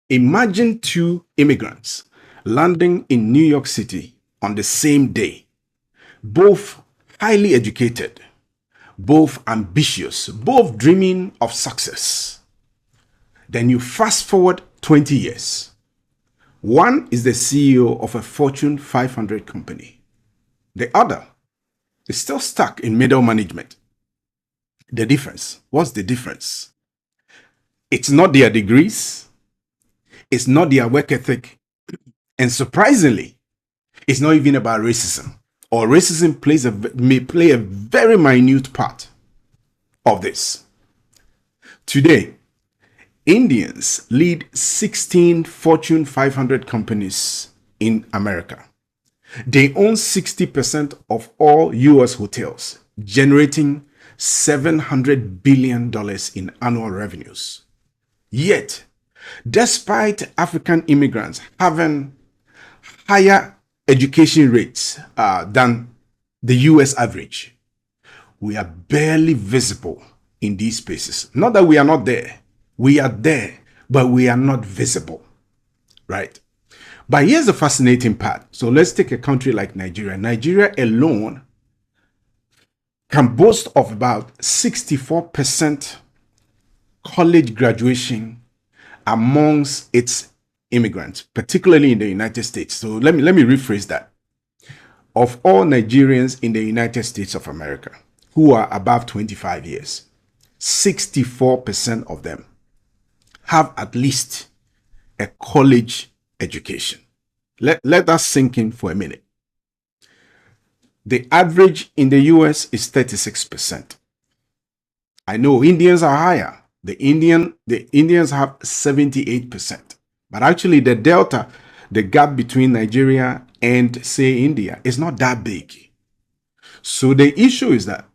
Imagine two immigrants landing in New York City on the same day, both highly educated, both ambitious, both dreaming of success. Then you fast forward 20 years. One is the CEO of a Fortune 500 company. The other is still stuck in middle management. The difference, what's the difference? It's not their degrees, it's not their work ethic, and surprisingly, it's not even about racism. Or racism may play a very minute part of this. Today, Indians lead 16 Fortune 500 companies in America. They own 60% of all US hotels, generating $700 billion in annual revenues. Yet, despite African immigrants having higher education rates than the US average, we are barely visible in these spaces. Not that we are not there. We are there, but we are not visible, right? But here's the fascinating part. So let's take a country like Nigeria. Nigeria alone can boast of about 64% college graduation amongst its immigrants, particularly in the United States. So let me rephrase that. Of all Nigerians in the United States of America who are above 25 years, 64% of them have at least a college education. Let that sink in for a minute. The average in the US is 36%. I know Indians are higher. The Indians have 78%. But actually the delta, the gap between Nigeria and say India is not that big. So the issue is that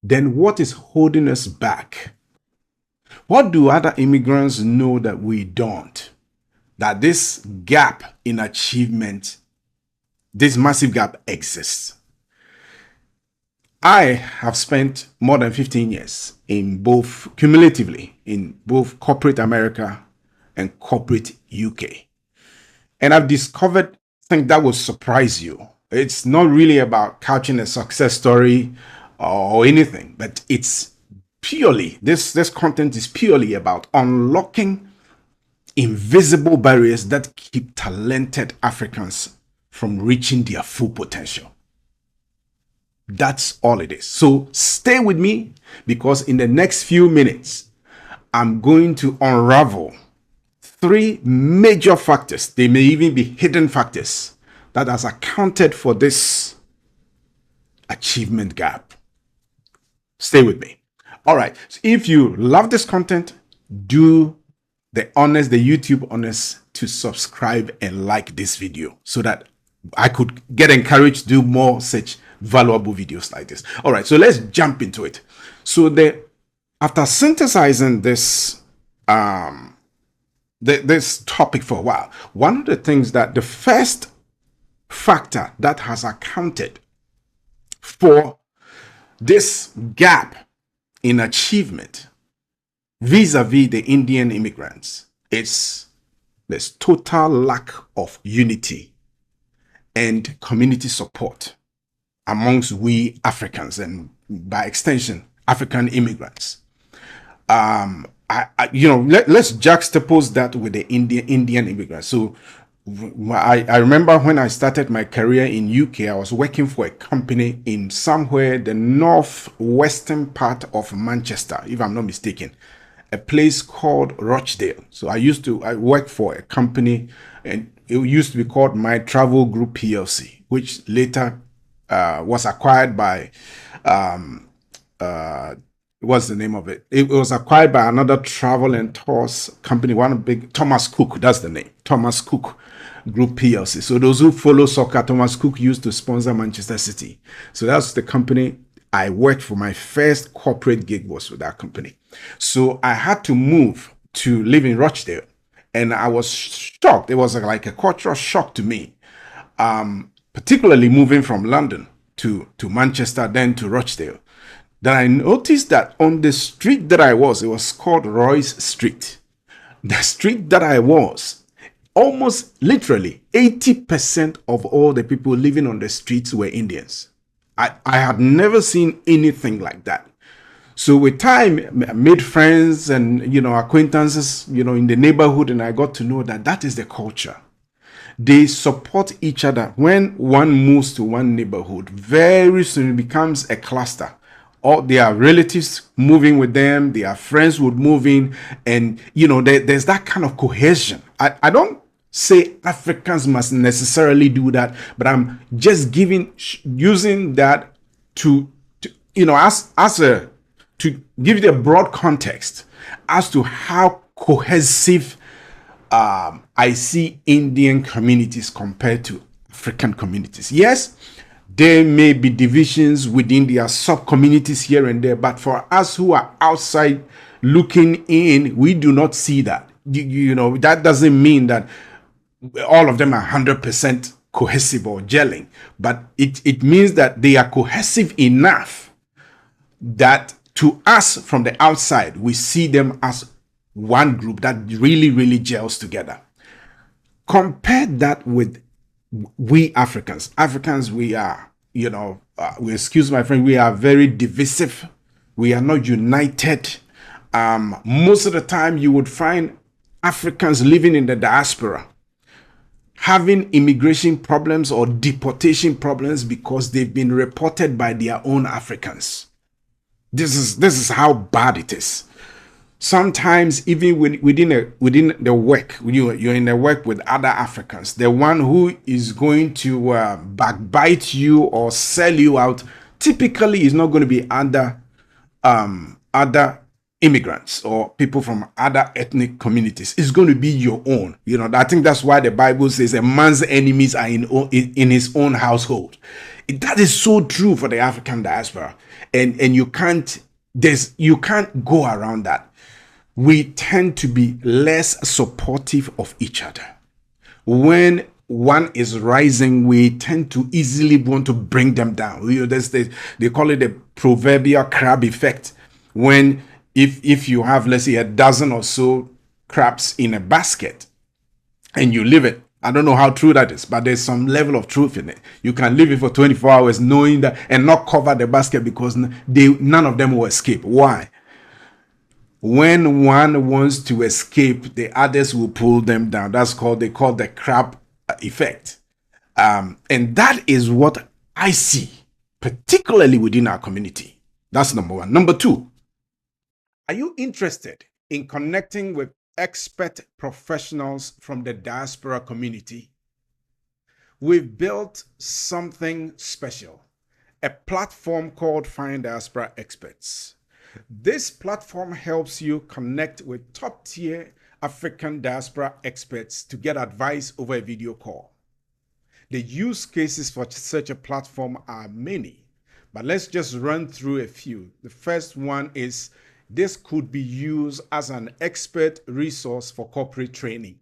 then what is holding us back? What do other immigrants know that we don't? That this gap in achievement, this massive gap exists. I have spent more than 15 years cumulatively in both corporate America and corporate UK. And I've discovered something that will surprise you. It's not really about couching a success story or anything, but it's purely, this content is purely about unlocking invisible barriers that keep talented Africans from reaching their full potential. That's all it is. So stay with me, because in the next few minutes, I'm going to unravel 3 major factors. They may even be hidden factors that has accounted for this achievement gap. Stay with me. All right. So if you love this content, do the YouTube honors to subscribe and like this video so that I could get encouraged to do more such valuable videos like this. All right. So let's jump into it. So after synthesizing this, this topic for a while, one of the things that the first factor that has accounted for this gap in achievement vis-a-vis the Indian immigrants is this total lack of unity and community support amongst we Africans, and by extension African immigrants. Let's juxtapose that with the Indian immigrants. So I remember when I started my career in UK, I was working for a company in somewhere the northwestern part of Manchester, if I'm not mistaken, a place called Rochdale. So I worked for a company, and it used to be called My Travel Group PLC, which later was acquired by what's the name of it? It was acquired by another travel and tours company, Thomas Cook. That's the name, Thomas Cook Group PLC. So those who follow soccer, Thomas Cook used to sponsor Manchester City. So that's the company I worked for. My first corporate gig was with that company. So I had to move to live in Rochdale, and I was shocked. It was like a cultural shock to me, particularly moving from London to Manchester, then to Rochdale. Then I noticed that on the street that I was, it was called Royce Street. The street that I was, almost literally 80% of all the people living on the streets were Indians. I had never seen anything like that. So with time, I made friends and, acquaintances, in the neighborhood, and I got to know that that is the culture. They support each other. When one moves to one neighborhood, very soon it becomes a cluster. All their relatives moving with them, their friends would move in, and there's that kind of cohesion. I don't say Africans must necessarily do that, but I'm just using that to to give you a broad context as to how cohesive I see Indian communities compared to African communities. Yes, there may be divisions within their sub-communities here and there, but for us who are outside looking in, we do not see that. That doesn't mean that all of them are 100% cohesive or gelling, but it means that they are cohesive enough that to us from the outside, we see them as one group that really, really gels together. Compare that with we Africans. Africans, we are, we excuse my friend, we are very divisive. We are not united. Most of the time, you would find Africans living in the diaspora having immigration problems or deportation problems because they've been reported by their own Africans. This is how bad it is. Sometimes even within the work, you're in the work with other Africans, the one who is going to backbite you or sell you out typically is not going to be other immigrants or people from other ethnic communities. It's going to be your own. I think that's why the Bible says a man's enemies are in his own household. That is so true for the African diaspora, and you can't go around that. We tend to be less supportive of each other. When one is rising, we tend to easily want to bring them down. They call it the proverbial crab effect. When if you have, let's say, a dozen or so crabs in a basket and you leave it, I don't know how true that is, but there's some level of truth in it. You can leave it for 24 hours knowing that and not cover the basket because none of them will escape. Why? When one wants to escape, the others will pull them down. They call the crab effect. And that is what I see, particularly within our community. That's number one. Number two, are you interested in connecting with expert professionals from the diaspora community? We've built something special, a platform called Find Diaspora Experts. This platform helps you connect with top-tier African diaspora experts to get advice over a video call. The use cases for such a platform are many, but let's just run through a few. The first one is this could be used as an expert resource for corporate training.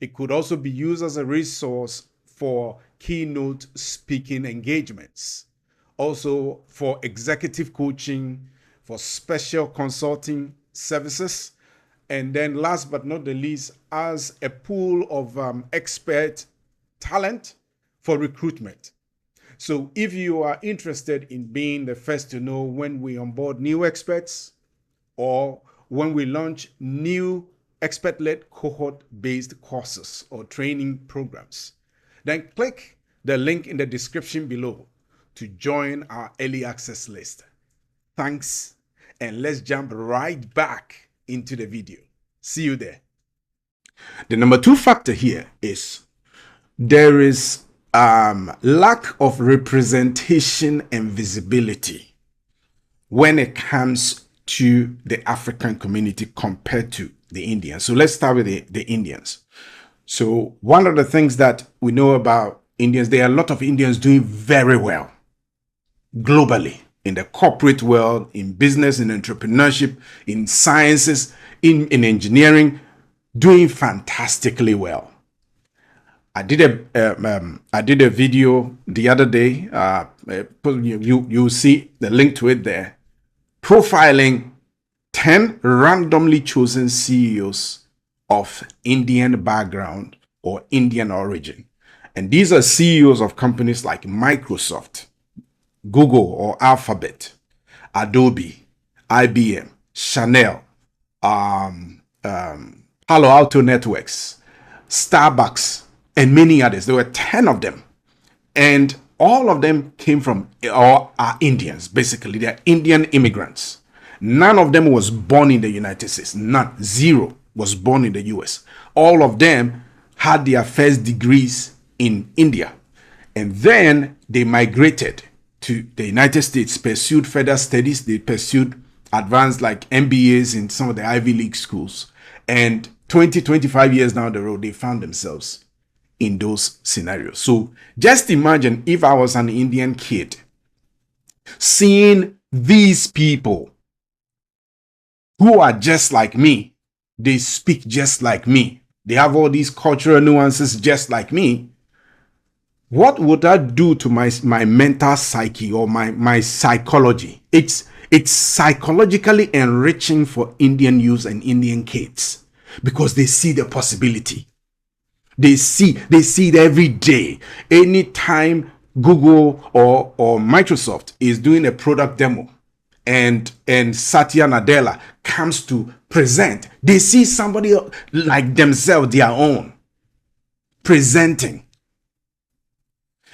It could also be used as a resource for keynote speaking engagements, also for executive coaching, for special consulting services, and then last but not the least, as a pool of expert talent for recruitment. So if you are interested in being the first to know when we onboard new experts or when we launch new expert-led cohort-based courses or training programs, then click the link in the description below to join our early access list. Thanks, and let's jump right back into the video. See you there. The number two factor here is there is lack of representation and visibility when it comes to the African community compared to the Indians. So let's start with the Indians. So one of the things that we know about Indians, there are a lot of Indians doing very well globally, in the corporate world, in business, in entrepreneurship, in sciences, in engineering, doing fantastically well. I did a video the other day. You see the link to it there, profiling 10 randomly chosen CEOs of Indian background or Indian origin. And these are CEOs of companies like Microsoft, Google or Alphabet, Adobe, IBM, Chanel, Palo Alto Networks, Starbucks, and many others. There were 10 of them. And all of them came from, or are Indians, basically. They're Indian immigrants. None of them was born in the United States. None. Zero was born in the US. All of them had their first degrees in India. And then they migrated to the United States, pursued further studies. They pursued advanced like MBAs in some of the Ivy League schools. And 25 years down the road, they found themselves in those scenarios. So just imagine if I was an Indian kid seeing these people who are just like me, they speak just like me, they have all these cultural nuances just like me. What would that do to my mental psyche or my psychology? It's psychologically enriching for Indian youth and Indian kids because they see the possibility. They see it every day. Anytime Google or Microsoft is doing a product demo and Satya Nadella comes to present, they see somebody like themselves, their own, presenting.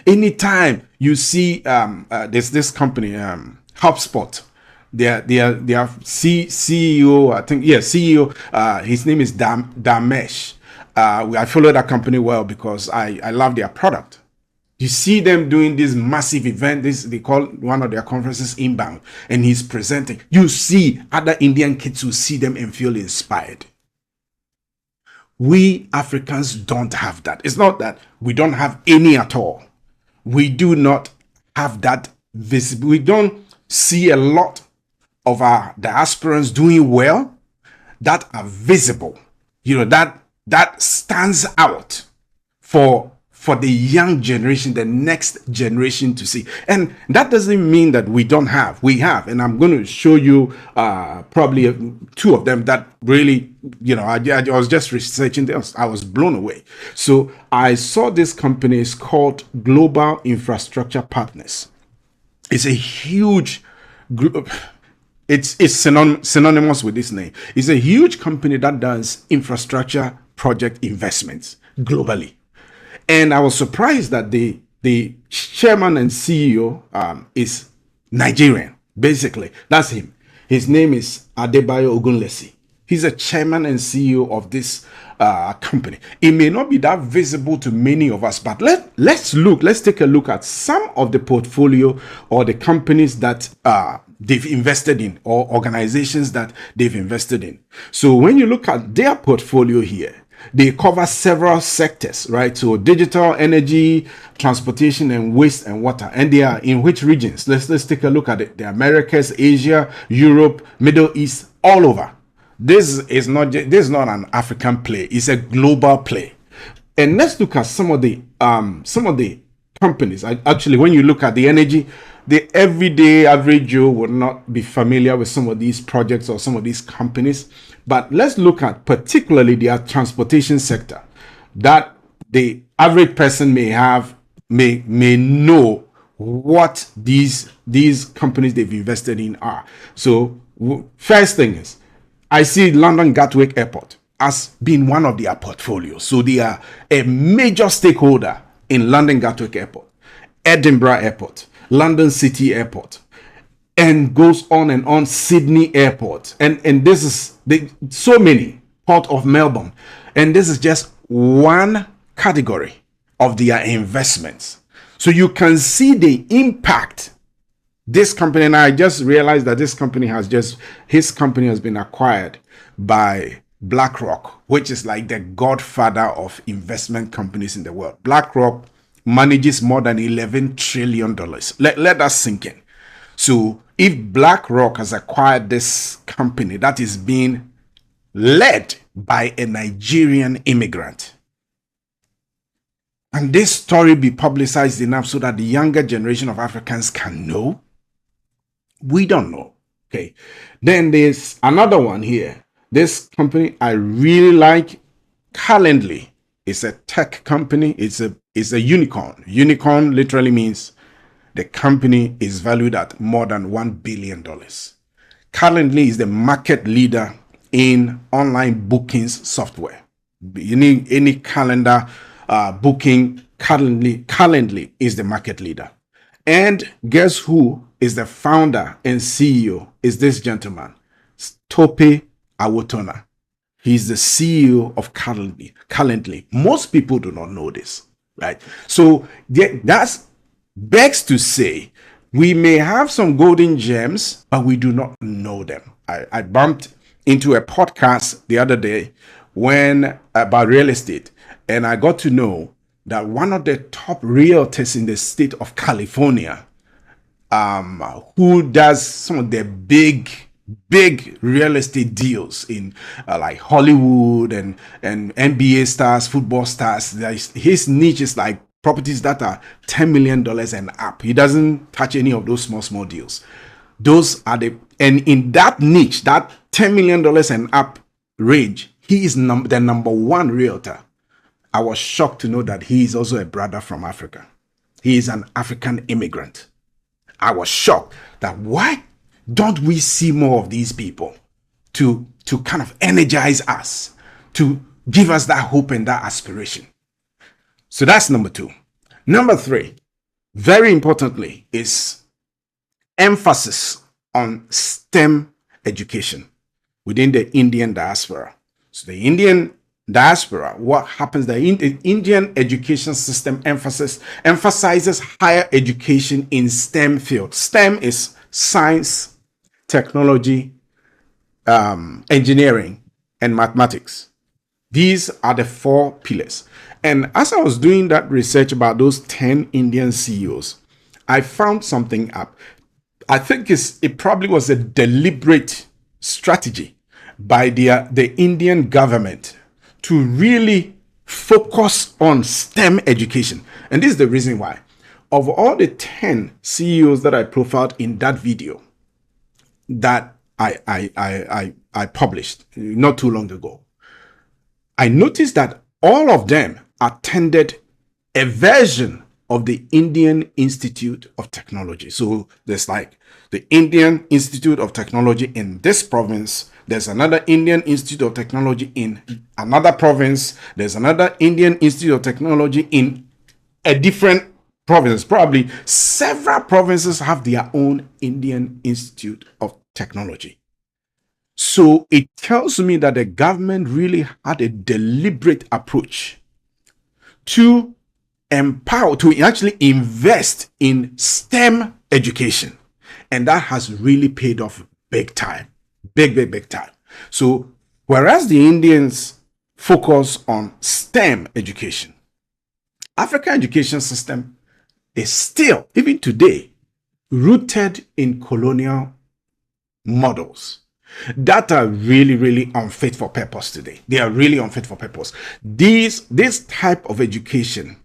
Anytime you see there's this company, HubSpot, their CEO, I think, CEO, his name is Damesh. I follow that company well because I love their product. You see them doing this massive event. They call one of their conferences Inbound, and he's presenting. You see other Indian kids who see them and feel inspired. We Africans don't have that. It's not that we don't have any at all. We do not have that visible. We don't see a lot of our diasporans doing well that are visible. You know, that stands out for the young generation, the next generation to see. And that doesn't mean that we don't have. We have. And I'm going to show you probably two of them that really, you know, I was just researching this. I was blown away. So I saw this company is called Global Infrastructure Partners. It's a huge group. It's synonymous with this name. It's a huge company that does infrastructure project investments globally. And I was surprised that the chairman and CEO is Nigerian. Basically, that's him. His name is Adebayo Ogunlesi. He's a chairman and CEO of this company. It may not be that visible to many of us, but let's take a look at some of the portfolio or the companies that they've invested in or organizations that they've invested in. So when you look at their portfolio here, they cover several sectors, right? So digital, energy, transportation, and waste and water. And they are in which regions? Let's take a look at it. The Americas, Asia, Europe, Middle East, all over. This is not an African play. It's a global play. And let's look at some of the companies. Actually, when you look at the energy, the everyday average Joe would not be familiar with some of these projects or some of these companies. But let's look at particularly their transportation sector that the average person may know what these companies they've invested in are. So first thing is, I see London Gatwick Airport as being one of their portfolios. So they are a major stakeholder in London Gatwick Airport, Edinburgh Airport, London City Airport, and goes on and on, Sydney Airport. And this is so many, Port of Melbourne. And this is just one category of their investments. So you can see the impact this company, and I just realized that his company has been acquired by BlackRock, which is like the godfather of investment companies in the world. BlackRock manages more than $11 trillion. Let that sink in. So if BlackRock has acquired this company that is being led by a Nigerian immigrant, and this story be publicized enough so that the younger generation of Africans can know? We don't know. Okay. Then there's another one here This company I really like. Calendly is a tech company. It's a unicorn. Unicorn literally means the company is valued at more than $1 billion. Calendly is the market leader in online bookings software. You need any calendar booking, Calendly is the market leader. And guess who is the founder and CEO? Is this gentleman, Tope Awotona. He's the CEO of Calendly. Most people do not know this, right? So that's begs to say we may have some golden gems, but we do not know them. I bumped into a podcast the other day about real estate, and I got to know that one of the top realtors in the state of California, who does some of the big real estate deals in like Hollywood and NBA stars, football stars. His niche is like properties that are $10 million and up. He doesn't touch any of those small deals. Those are and in that niche, that $10 million and up range, he is the number one realtor. I was shocked to know that he is also a brother from Africa. He is an African immigrant. I was shocked that why don't we see more of these people to kind of energize us, to give us that hope and that aspiration. So that's number two. Number three, very importantly, is emphasis on STEM education within the Indian diaspora. So the Indian diaspora, what happens, the Indian education system emphasizes higher education in STEM fields. STEM is science, technology, engineering, and mathematics. These are the four pillars. And as I was doing that research about those 10 Indian CEOs, I found something up. I think it probably was a deliberate strategy by the Indian government to really focus on STEM education. And this is the reason why. Of all the 10 CEOs that I profiled in that video that I published not too long ago, I noticed that all of them attended a version of the Indian Institute of Technology. So there's like the Indian Institute of Technology in this province. There's another Indian Institute of Technology in another province. There's another Indian Institute of Technology in a different province. Probably several provinces have their own Indian Institute of Technology. So it tells me that the government really had a deliberate approach to empower, to actually invest in STEM education. And that has really paid off big time. Big time. So whereas the Indians focus on STEM education, African education system is still, even today, rooted in colonial models that are really unfit for purpose today. They are really unfit for purpose. This type of education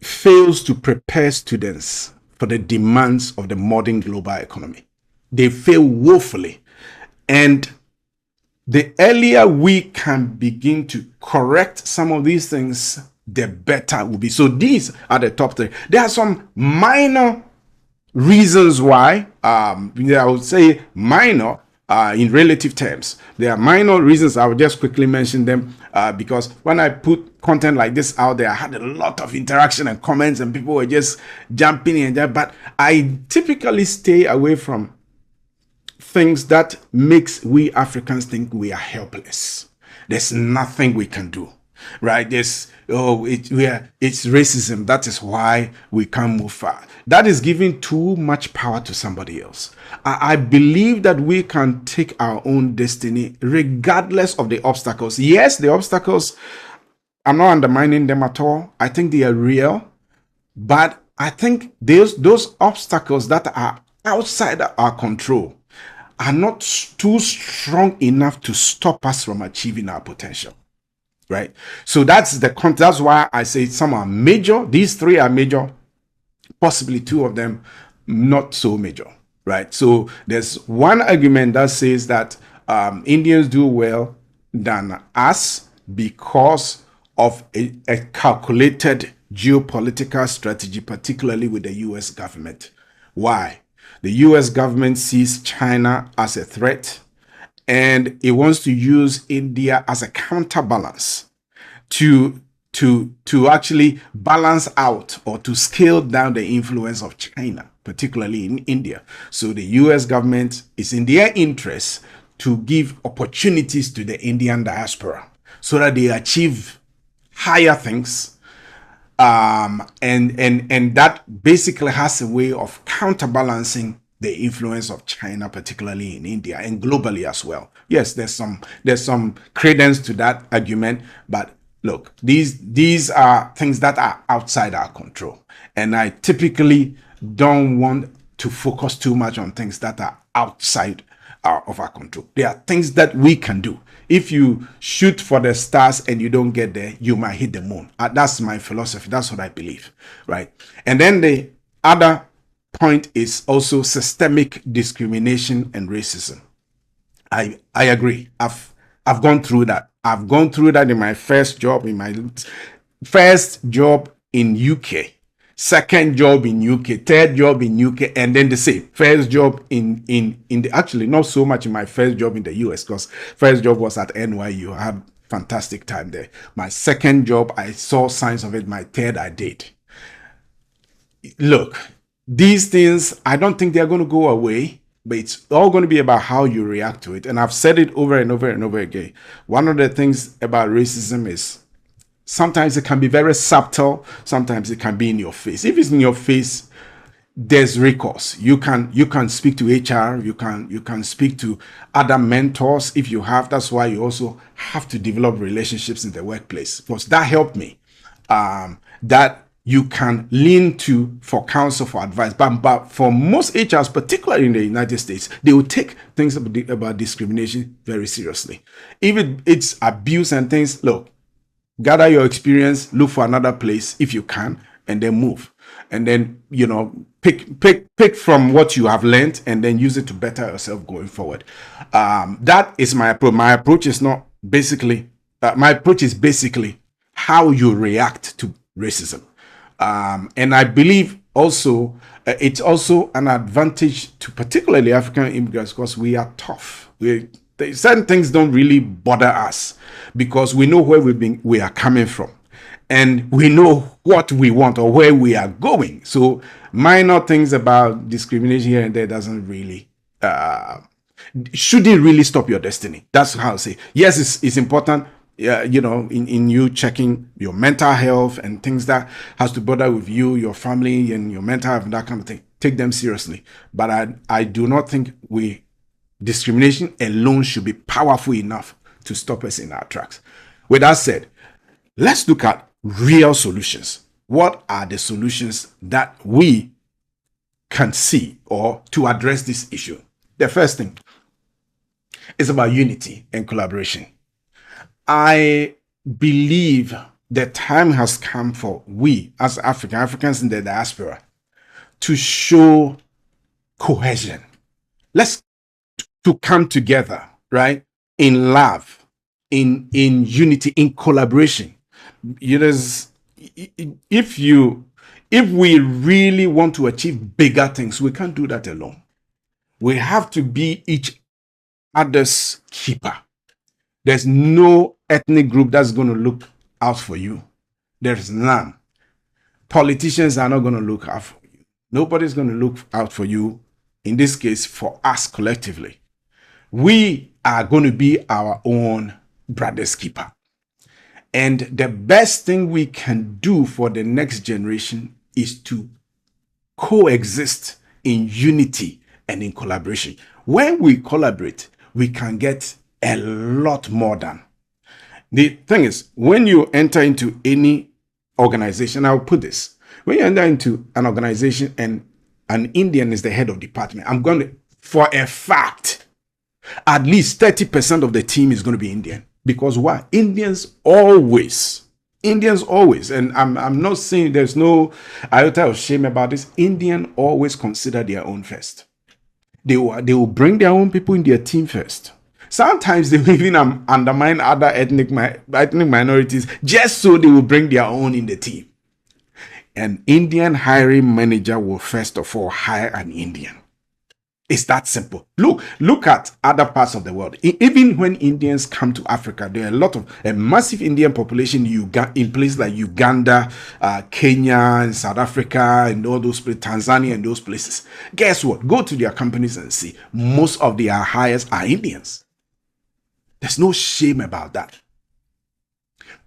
fails to prepare students for the demands of the modern global economy. They fail woefully. And the earlier we can begin to correct some of these things, the better it will be. So these are the top three. There are some minor reasons why, I would say minor in relative terms. There are minor reasons. I will just quickly mention them because when I put content like this out there, I had a lot of interaction and comments and people were just jumping in there. But I typically stay away from things that makes we Africans think we are helpless. There's nothing we can do, right? It's racism. That is why we can't move far. That is giving too much power to somebody else. I believe that we can take our own destiny regardless of the obstacles. Yes, the obstacles, I'm not undermining them at all. I think they are real, but I think those obstacles that are outside our control are not too strong enough to stop us from achieving our potential, right? So that's why I say some are major. These three are major, possibly two of them not so major, right? So there's one argument that says that Indians do well than us because of a calculated geopolitical strategy, particularly with the US government. Why? The US government sees China as a threat and it wants to use India as a counterbalance to actually balance out or to scale down the influence of China, particularly in India. So the US government is in their interest to give opportunities to the Indian diaspora so that they achieve higher things, and that basically has a way of counterbalancing the influence of China, particularly in India and globally as well. Yes, there's some credence to that argument, but look, these are things that are outside our control, and I typically don't want to focus too much on things that are outside of our control. There are things that we can do. If you shoot for the stars and you don't get there, you might hit the moon. That's my philosophy. That's what I believe, right? And then the other point is also systemic discrimination and racism. I agree. I've gone through that. I've gone through that in my first job, in UK, second job in UK, third job in UK, and then the same first job in the, actually not so much in my first job in the US, because first job was at NYU. I had fantastic time there. My second job, I saw signs of it. My third, I did. Look, these things, I don't think they're going to go away, but it's all going to be about how you react to it. And I've said it over and over and over again. One of the things about racism is sometimes it can be very subtle. Sometimes it can be in your face. If it's in your face, there's recourse. You can speak to HR. You can speak to other mentors if you have. That's why you also have to develop relationships in the workplace, because that helped me. That you can lean to for counsel, for advice. But for most HRs, particularly in the United States, they will take things about discrimination very seriously. If it's abuse and things, look, gather your experience, look for another place if you can, and then move. And then, pick from what you have learned and then use it to better yourself going forward. That is my approach. My approach is basically how you react to racism. And I believe also it's also an advantage to particularly African immigrants, because we are tough. Certain things don't really bother us because we know where we are coming from, and we know what we want or where we are going. So minor things about discrimination here and there doesn't really shouldn't really stop your destiny. That's how I say. Yes, it's important. In you checking your mental health and things that has to bother with you, your family, and your mental health and that kind of thing. Take them seriously. But I do not think discrimination alone should be powerful enough to stop us in our tracks. With that said, let's look at real solutions. What are the solutions that we can see or to address this issue? The first thing is about unity and collaboration. I believe the time has come for we as Africans in the diaspora to show cohesion. Let's to come together, right? In love, in unity, in collaboration. If we really want to achieve bigger things, we can't do that alone. We have to be each other's keeper. There's no ethnic group that's going to look out for you. There's none. Politicians are not going to look out for you. Nobody's going to look out for you. In this case, for us collectively. We are going to be our own brother's keeper. And the best thing we can do for the next generation is to coexist in unity and in collaboration. When we collaborate, we can get a lot more done. The thing is, when you enter into any organization, I'll put this, when you enter into an organization and an Indian is the head of department, I'm going to, for a fact, at least 30% of the team is going to be Indian. Because why? Indians always, and I'm not saying there's no iota of shame about this, Indian always consider their own first. They will bring their own people in their team first. Sometimes they will even undermine other ethnic minorities just so they will bring their own in the team. An Indian hiring manager will first of all hire an Indian. It's that simple. Look at other parts of the world. Even when Indians come to Africa, there are a massive Indian population in places like Uganda, Kenya, and South Africa, and all those places, Tanzania, and those places. Guess what? Go to their companies and see. Most of their hires are Indians. There's no shame about that.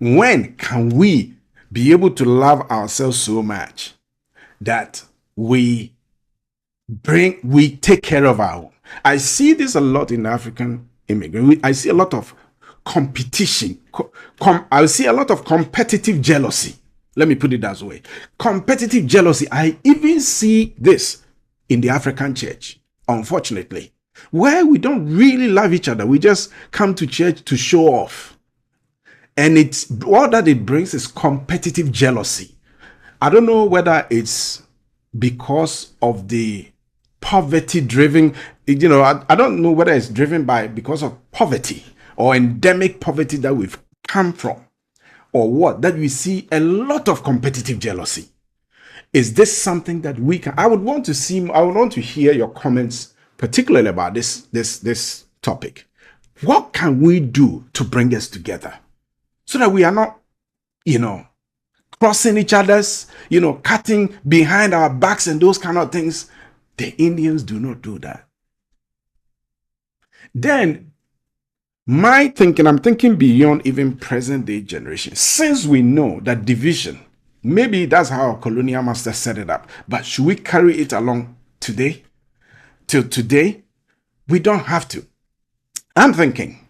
When can we be able to love ourselves so much that we take care of our own? I see this a lot in African immigrants. I see a lot of competition. I see a lot of competitive jealousy. Let me put it that way. Competitive jealousy. I even see this in the African church, unfortunately, where we don't really love each other. We just come to church to show off. And all that it brings is competitive jealousy. I don't know whether it's because of the poverty driven, I don't know whether it's driven because of poverty or endemic poverty that we've come from, or what, that we see a lot of competitive jealousy. Is this something that we can? I would want to hear your comments, particularly about this topic. What can we do to bring us together so that we are not, crossing each other's, cutting behind our backs and those kind of things? The Indians do not do that. Then I'm thinking beyond even present day generation. Since we know that division, maybe that's how our colonial masters set it up, but should we carry it along today? Till today, we don't have to. I'm thinking,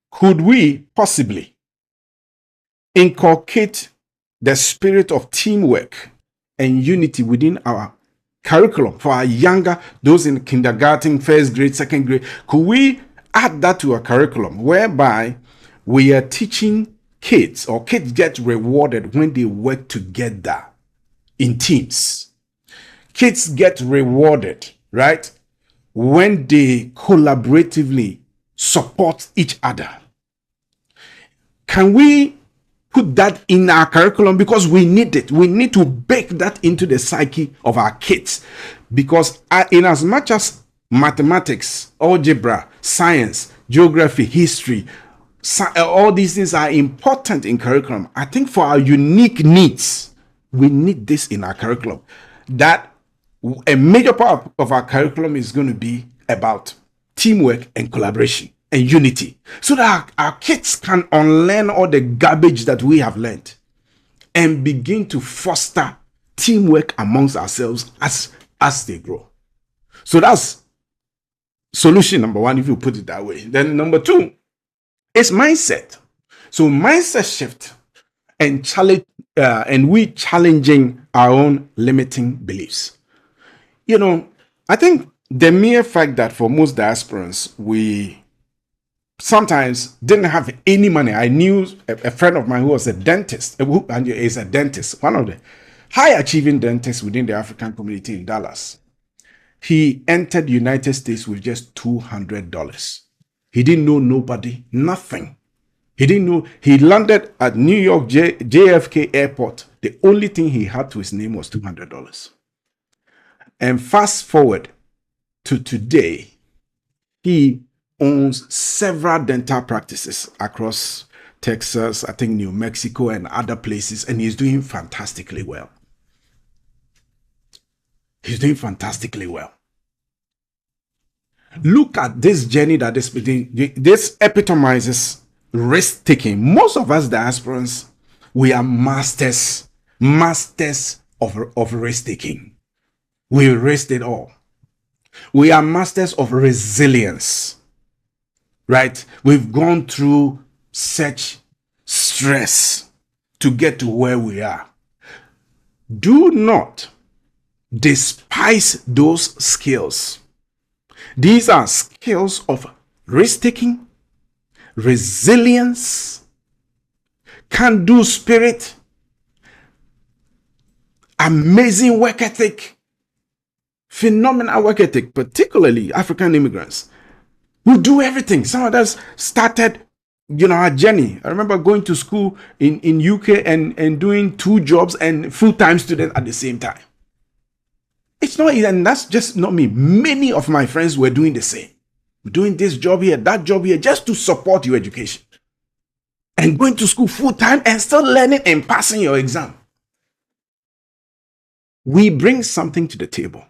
could we possibly inculcate the spirit of teamwork and unity within our curriculum for our those in kindergarten, first grade, second grade? Could we add that to our curriculum, whereby we are teaching kids, or kids get rewarded when they work together in teams? Kids get rewarded, right, when they collaboratively support each other. Can we put that in our curriculum? Because we need it. We need to bake that into the psyche of our kids. Because in as much as mathematics, algebra, science, geography, history, all these things are important in curriculum, I think for our unique needs, we need this in our curriculum. That a major part of our curriculum is going to be about teamwork and collaboration and unity, so that our kids can unlearn all the garbage that we have learned and begin to foster teamwork amongst ourselves as they grow. So that's solution number one, if you put it that way. Then number two is mindset. So mindset shift and challenge, and we challenging our own limiting beliefs. I think the mere fact that for most diasporans, we sometimes didn't have any money. I knew a friend of mine who was a dentist, and is a dentist, one of the high achieving dentists within the African community in Dallas. He entered the United States with just $200. He didn't know nobody, nothing. He didn't know. He landed at New York JFK airport. The only thing he had to his name was $200. And fast forward to today, he owns several dental practices across Texas, I think New Mexico, and other places, and he's doing fantastically well. He's doing fantastically well. Look at this journey that this epitomizes risk-taking. Most of us diasporans, we are masters of risk-taking. We risked it all. We are masters of resilience, right? We've gone through such stress to get to where we are. Do not despise those skills. These are skills of risk-taking, resilience, can-do spirit, amazing work ethic, phenomenal work ethic, particularly African immigrants. who do everything. Some of us started, our journey. I remember going to school in UK and doing 2 jobs and full-time student at the same time. It's not, and that's just not me. Many of my friends were doing the same. We're doing this job here, that job here, just to support your education. And going to school full-time and still learning and passing your exam. We bring something to the table.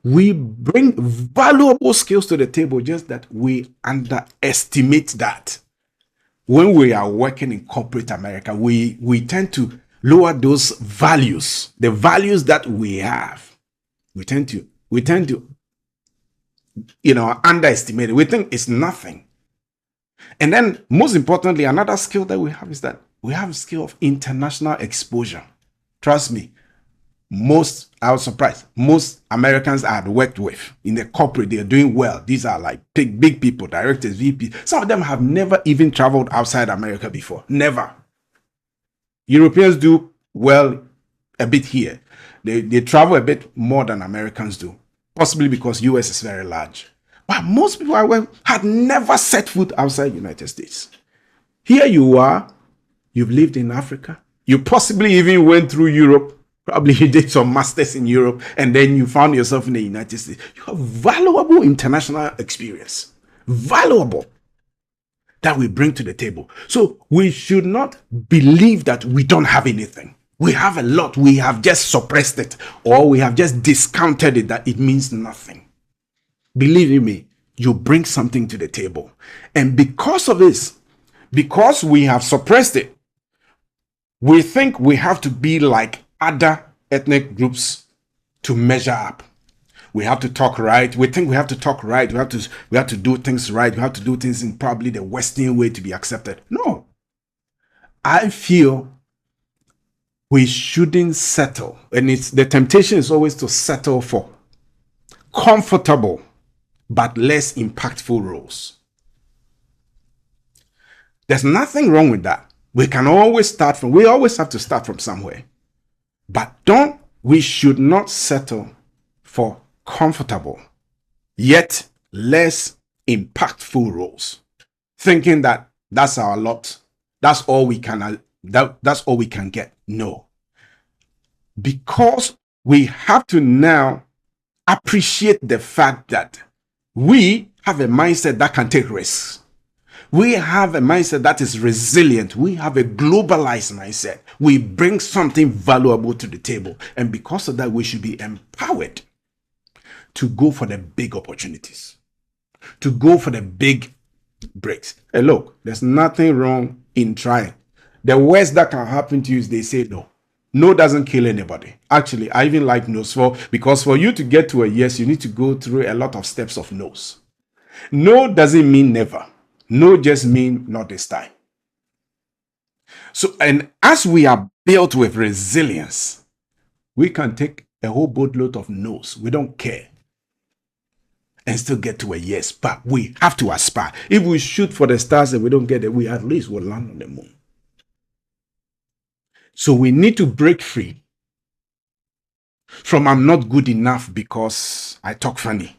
We bring valuable skills to the table, just that we underestimate that. When we are working in corporate America, we tend to lower those values, the values that we have. We tend to underestimate it. We think it's nothing. And then, most importantly, another skill that we have is that we have a skill of international exposure. Trust me, I was surprised. Most Americans I had worked with in the corporate, they are doing well. These are like big people, directors, VP. Some of them have never even traveled outside America before. Never. Europeans do well a bit here. They travel a bit more than Americans do, possibly because US is very large. But most people I work with had never set foot outside the United States. Here you are, you've lived in Africa. You possibly even went through Europe. Probably you did some masters in Europe and then you found yourself in the United States. You have valuable international experience. Valuable. That we bring to the table. So we should not believe that we don't have anything. We have a lot. We have just suppressed it, or we have just discounted it, that it means nothing. Believe me, you bring something to the table. And because of this, because we have suppressed it, we think we have to be like other ethnic groups to measure up. We have to talk right. We think we have to talk right. We have to do things right. We have to do things in probably the Western way to be accepted. No. I feel we shouldn't settle. And the temptation is always to settle for comfortable but less impactful roles. There's nothing wrong with that. We always have to start from somewhere. But we should not settle for comfortable yet less impactful roles, thinking that that's our lot, that's all we can get. No, because we have to now appreciate the fact that we have a mindset that can take risks. We have a mindset that is resilient. We have a globalized mindset. We bring something valuable to the table. And because of that, we should be empowered to go for the big opportunities, to go for the big breaks. Hey, look, there's nothing wrong in trying. The worst that can happen to you is they say no. No doesn't kill anybody. Actually, I even like no's, because for you to get to a yes, you need to go through a lot of steps of no's. No doesn't mean never. No just mean not this time. So, and as we are built with resilience, we can take a whole boatload of no's. We don't care. And still get to a yes. But we have to aspire. If we shoot for the stars and we don't get it, we at least will land on the moon. So we need to break free from I'm not good enough because I talk funny.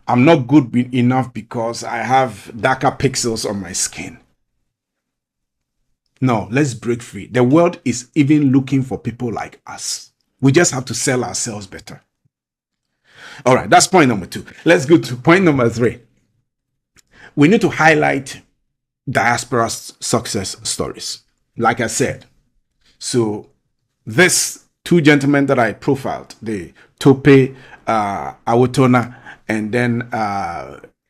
I'm not good enough because I have darker pixels on my skin. No, let's break free. The world is even looking for people like us. We just have to sell ourselves better. All right, that's point number 2. Let's go to point number 3. We need to highlight diaspora success stories. Like I said, so these 2 gentlemen that I profiled, the Tope Awotona and then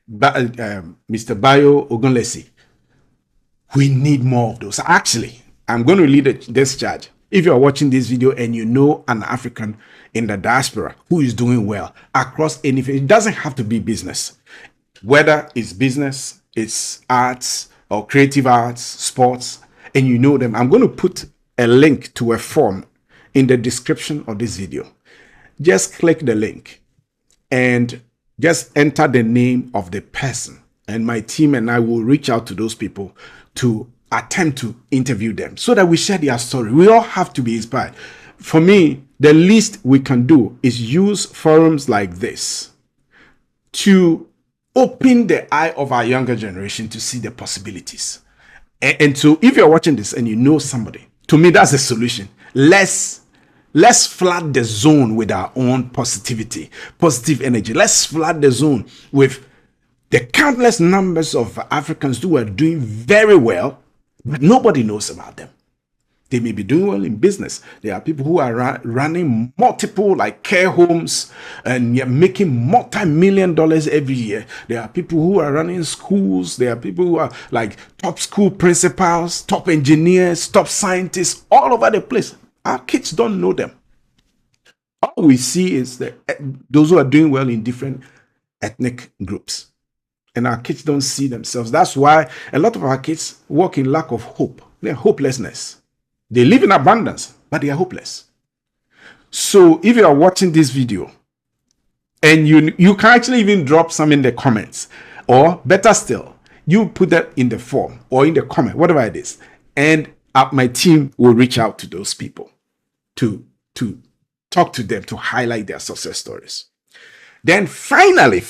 Mr. Bayo Ogunlesi, we need more of those. Actually, I'm going to lead this charge. If you're watching this video and you know an African in the diaspora who is doing well across anything, it doesn't have to be business. Whether it's business, it's arts or creative arts, sports, and you know them, I'm going to put a link to a form in the description of this video. Just click the link and just enter the name of the person, and my team and I will reach out to those people to attempt to interview them so that we share their story. We all have to be inspired. For me, the least we can do is use forums like this to open the eye of our younger generation to see the possibilities. And so if you're watching this and you know somebody, to me, that's the solution. Let's flood the zone with our own positivity, positive energy. Let's flood the zone with the countless numbers of Africans who are doing very well, but nobody knows about them. They may be doing well in business. There are people who are running multiple like care homes and making multi-million dollars every year. There are people who are running schools. There are people who are like top school principals, top engineers, top scientists, all over the place. Our kids don't know them. All we see is those who are doing well in different ethnic groups. And our kids don't see themselves. That's why a lot of our kids walk in lack of hope. They're hopelessness. They live in abundance, but they are hopeless. So if you are watching this video and you can actually even drop some in the comments, or better still, you put that in the form or in the comment, whatever it is, and my team will reach out to those people to talk to them, to highlight their success stories. Then finally,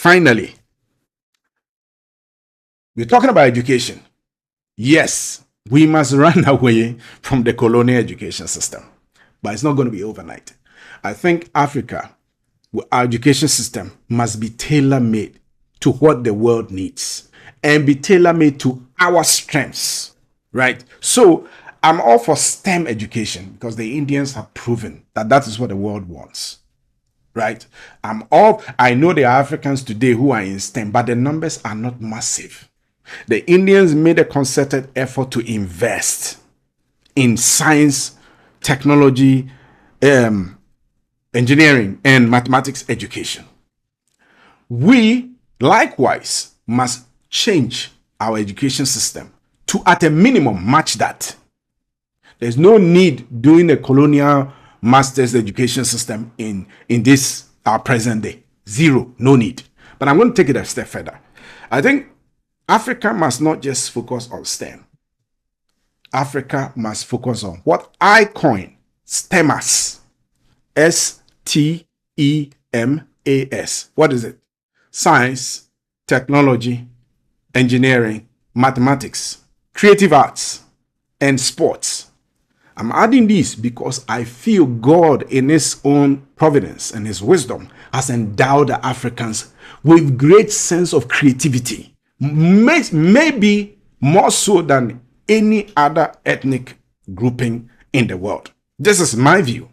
we're talking about education. Yes, we must run away from the colonial education system, but it's not going to be overnight. I think Africa, our education system must be tailor-made to what the world needs and be tailor-made to our strengths, right? So I'm all for STEM education because the Indians have proven that that is what the world wants, right? I know there are Africans today who are in STEM, but the numbers are not massive. The Indians made a concerted effort to invest in science, technology, engineering, and mathematics education. We, likewise, must change our education system to, at a minimum, match that. There's no need doing a colonial master's education system in this, our present day. Zero, no need. But I'm going to take it a step further. I think Africa must not just focus on STEM. Africa must focus on what I coined STEMAS. STEMAS. What is it? Science, technology, engineering, mathematics, creative arts, and sports. I'm adding this because I feel God in his own providence and his wisdom has endowed the Africans with great sense of creativity. Maybe more so than any other ethnic grouping in the world. This is my view.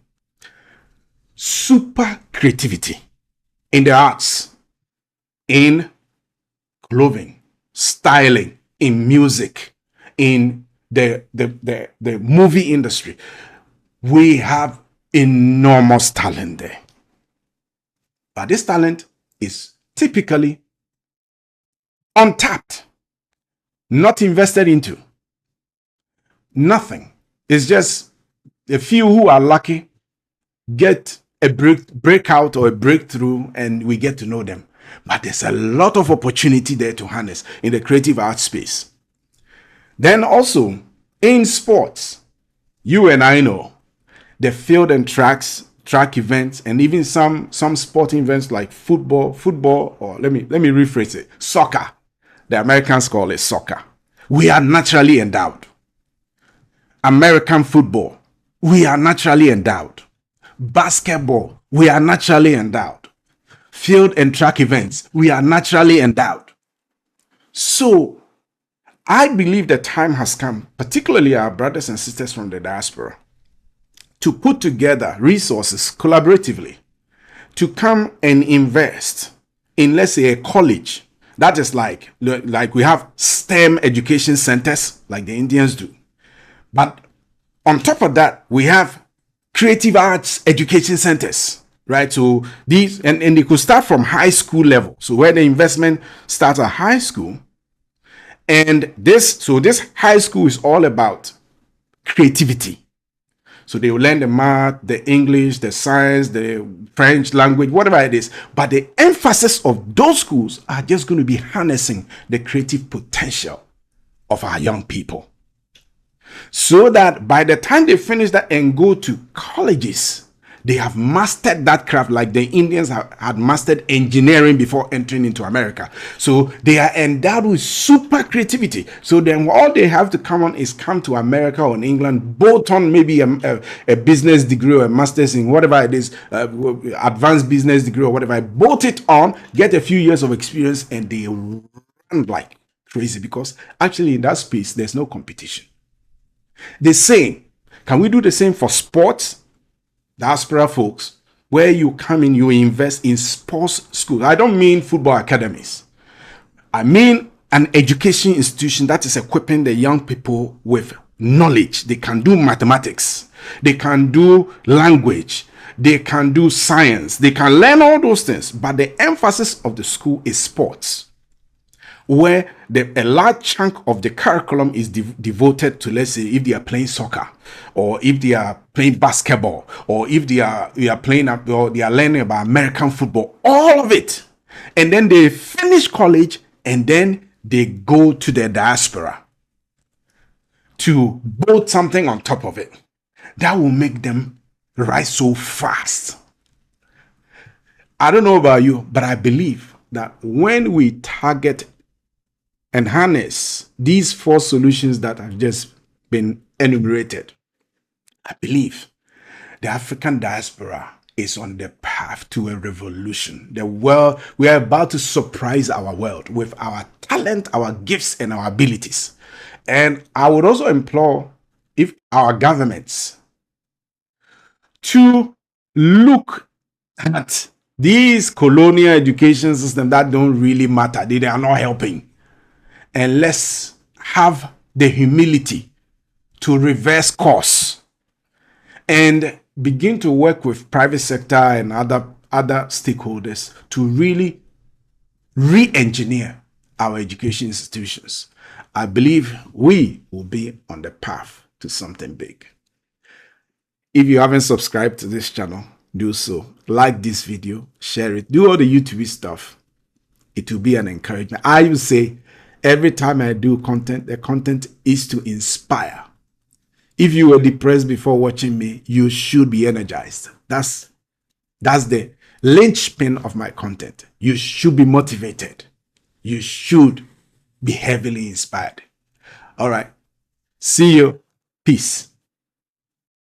Super creativity in the arts, in clothing, styling, in music, in the movie industry. We have enormous talent there. But this talent is typically untapped, not invested into. Nothing. It's just a few who are lucky get a breakout or a breakthrough and we get to know them. But there's a lot of opportunity there to harness in the creative arts space. Then also in sports, you and I know the field and track events, and even some sporting events like football, or let me rephrase it, soccer. The Americans call it soccer. We are naturally endowed. American football, we are naturally endowed. Basketball, we are naturally endowed. Field and track events, we are naturally endowed. So I believe the time has come, particularly our brothers and sisters from the diaspora, to put together resources collaboratively to come and invest in, let's say, a college. That is like we have STEM education centers like the Indians do. But on top of that, we have creative arts education centers, right? So these, and they could start from high school level. So where the investment starts at high school. And this high school is all about creativity. So they will learn the math, the English, the science, the French language, whatever it is. But the emphasis of those schools are just going to be harnessing the creative potential of our young people. So that by the time they finish that and go to colleges, They have mastered that craft like the Indians had mastered engineering before entering into America. So they are endowed with super creativity. So then all they have to come to America or in England, both on maybe a business degree or a master's in whatever it is, advanced business degree or whatever, bolt it on, get a few years of experience, and they run like crazy, because actually in that space, there's no competition. The same. Can we do the same for sports? Diaspora folks, where you come in, you invest in sports schools. I don't mean football academies. I mean an education institution that is equipping the young people with knowledge. They can do mathematics. They can do language. They can do science. They can learn all those things. But the emphasis of the school is sports, where a large chunk of the curriculum is devoted to, let's say, if they are playing soccer, or if they are playing basketball, or if they are playing or they are learning about American football, all of it. And then they finish college, and then they go to the diaspora to build something on top of it that will make them rise so fast. I don't know about you, but I believe that when we target and harness these 4 solutions that have just been enumerated, I believe the African diaspora is on the path to a revolution. The world, we are about to surprise our world with our talent, our gifts, and our abilities. And I would also implore if our governments to look at these colonial education systems that don't really matter. They are not helping. And let's have the humility to reverse course and begin to work with private sector and other stakeholders to really re-engineer our education institutions. I believe we will be on the path to something big. If you haven't subscribed to this channel, do so. Like this video, share it, do all the YouTube stuff. It will be an encouragement. I will say, every time I do content, the content is to inspire. If you were depressed before watching me, you should be energized. That's the linchpin of my content. You should be motivated. You should be heavily inspired. All right. See you. Peace.